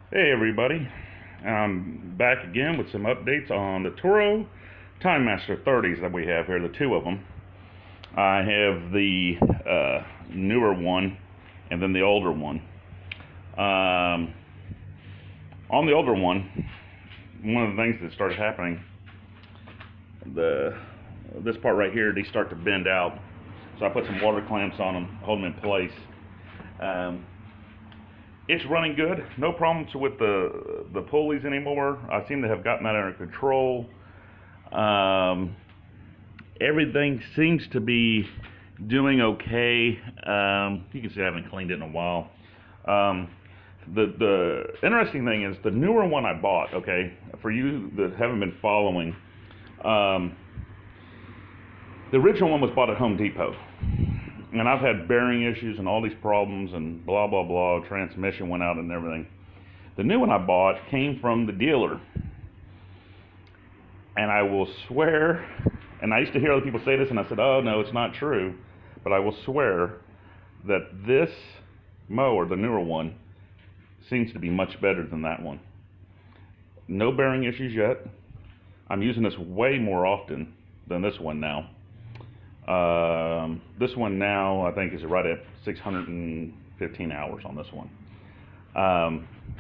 Hey everybody, I'm back again with some updates on the Toro Timemaster 30s that we have here, the two of them. I have the newer one and then the older one. On the older one of the things that started happening, this part right here, they start to bend out. So I put some water clamps on them, hold them in place. It's running good. No problems with the pulleys anymore. I seem to have gotten that under control. Everything seems to be doing okay. You can see I haven't cleaned it in a while. The interesting thing is the newer one I bought, okay, for you that haven't been following, the original one was bought at Home Depot. And I've had bearing issues and all these problems and blah, blah, blah. Transmission went out and everything. The new one I bought came from the dealer. And I will swear, and I used to hear other people say this, and I said, oh, no, it's not true. But I will swear that this mower, the newer one, seems to be much better than that one. No bearing issues yet. I'm using this way more often than this one now. This one now I think is right at 615 hours on this one.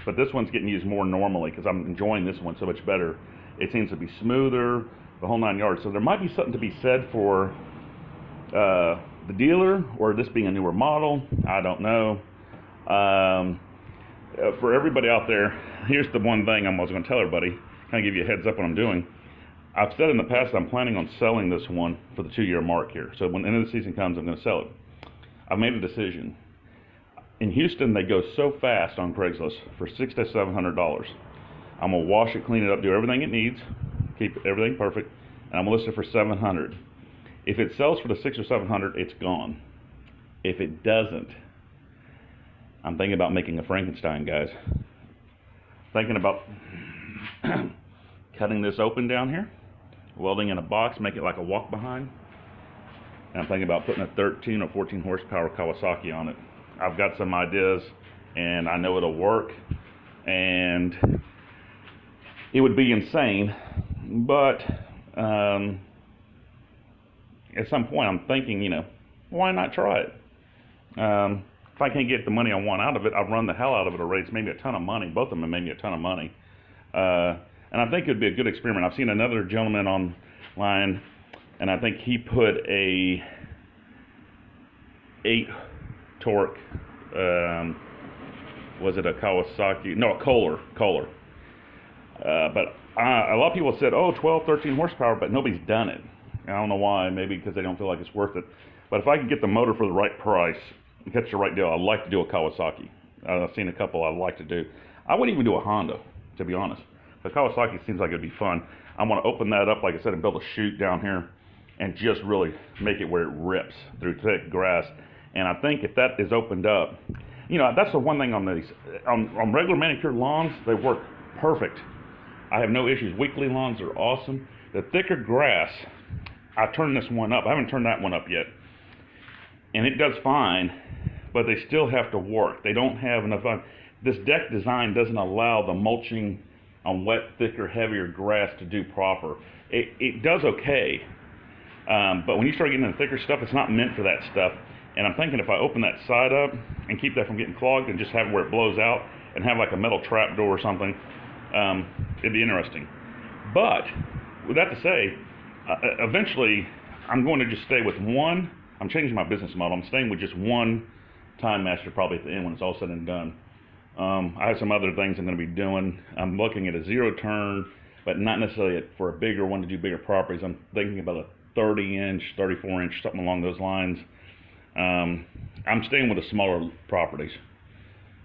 But this one's getting used more normally because I'm enjoying this one so much better. It seems to be smoother, the whole 9 yards. So there might be something to be said for the dealer, or this being a newer model. I don't know. For everybody out there, here's the one thing I was going to tell everybody, kind of give you a heads up what I'm doing. I've said in the past I'm planning on selling this one for the 2-year mark here. So when the end of the season comes, I'm going to sell it. I've made a decision. In Houston, they go so fast on Craigslist for $600 to $700. I'm gonna wash it, clean it up, do everything it needs, keep everything perfect, and I'm gonna list it for $700. If it sells for the $600 or $700, it's gone. If it doesn't, I'm thinking about making a Frankenstein, guys. Thinking about cutting this open down here, welding in a box, make it like a walk behind. And I'm thinking about putting a 13 or 14 horsepower Kawasaki on it. I've got some ideas and I know it'll work, and it would be insane, but at some point I'm thinking, why not try it? If I can't get the money I want out of it, I've run the hell out of it already. It's made me a ton of money. Both of them have made me a ton of money. And I think it'd be a good experiment. I've seen another gentleman online, and I think he put a 8 torque, was it a Kawasaki? No, a Kohler. But a lot of people said, oh, 12, 13 horsepower, but nobody's done it. I don't know why, maybe because they don't feel like it's worth it. But if I can get the motor for the right price and catch the right deal, I'd like to do a Kawasaki. I've seen a couple I'd like to do. I wouldn't even do a Honda, to be honest. But Kawasaki seems like it'd be fun. I want to open that up, like I said, and build a chute down here and just really make it where it rips through thick grass. And I think if that is opened up, that's the one thing on these. On regular manicured lawns, they work perfect. I have no issues. Weekly lawns are awesome. The thicker grass, I turned this one up. I haven't turned that one up yet. And it does fine, but they still have to work. They don't have enough. This deck design doesn't allow the mulching on wet, thicker, heavier grass to do proper. It does okay, but when you start getting into thicker stuff, it's not meant for that stuff. And I'm thinking if I open that side up and keep that from getting clogged and just have it where it blows out and have like a metal trap door or something, it'd be interesting. But with that to say, eventually I'm going to just stay with one. I'm changing my business model. I'm staying with just one Timemaster probably at the end when it's all said and done. I have some other things I'm going to be doing. I'm looking at a 0 turn, but not necessarily for a bigger one to do bigger properties. I'm thinking about a 30-inch, 34-inch, something along those lines. I'm staying with the smaller properties,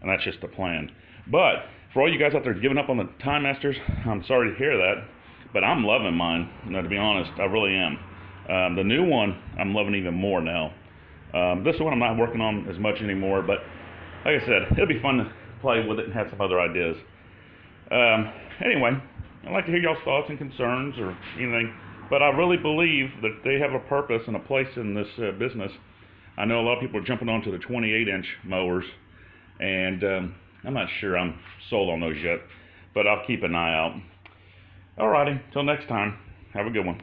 and that's just the plan. But for all you guys out there giving up on the Timemasters, I'm sorry to hear that, but I'm loving mine. To be honest, I really am. The new one, I'm loving even more now. This one I'm not working on as much anymore, but like I said, it'll be fun to play with it and have some other ideas. Anyway, I'd like to hear y'all's thoughts and concerns or anything, but I really believe that they have a purpose and a place in this business. I know a lot of people are jumping onto the 28-inch mowers, and I'm not sure I'm sold on those yet, but I'll keep an eye out. Alrighty, till next time. Have a good one.